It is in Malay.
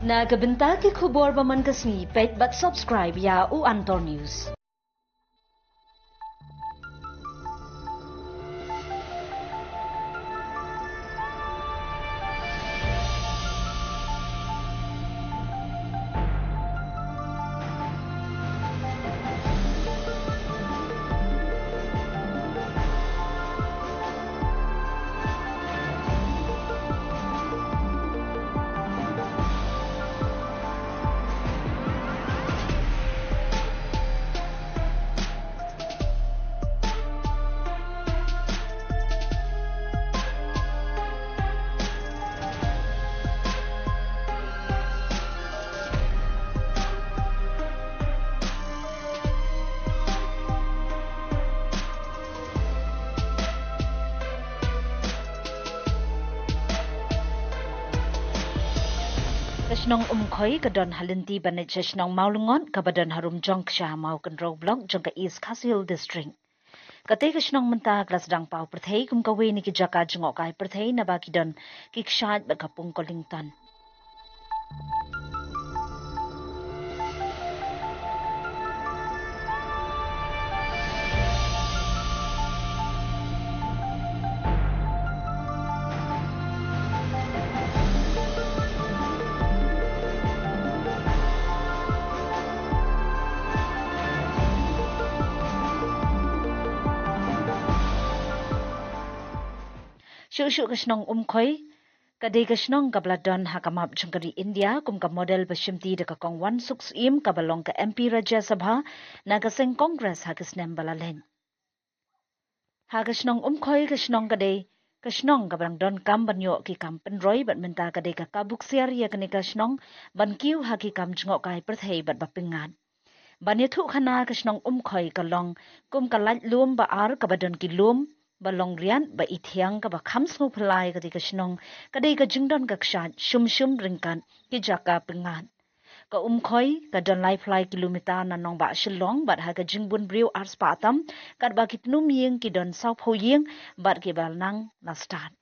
Nagabenta ki khubor ba man kasni pet but subscribe ya u Antor News. Kasnong umkhoi kadon halinti banit kasnong maulungon kabadan harum jong ksha mau control block jong ka East Castle District. Kate kasnong menta klas dang pau perthei kum kawe ni ki jaka jongok kai perthei na baki don ki kshat ba kapung kolington. Shushu kasnong umkhoi kadai kasnong kabladon hakamap jongkari India kum ka model bashimti de kakong 16 kabalong ka MP Rajya Sabha nagaseng Congress hakisnem balalen. Hakasnong umkhoi kasnong kadai kasnong kabrang don kam banyo ki kam penroi bat menta kadai ka kabuksiar ya kani kasnong ban kiu haki kam jngok kai perthei bat bapingan. Banyathu khana kasnong umkhoi kalong kum ka Laitlum ba ar kabadon ki lum balong rian ba ithiang ka ba khams mu phlai ka kasnong kadai ka jingdon ka kshat shum ringkan ki jaka pingan ka umkhoi ka don lai fly kilomita na nong ba shillong bat ha ka jingbun briu ars patam kat ba kitnum yeng ki don sau pho yeng bat ki balnang na start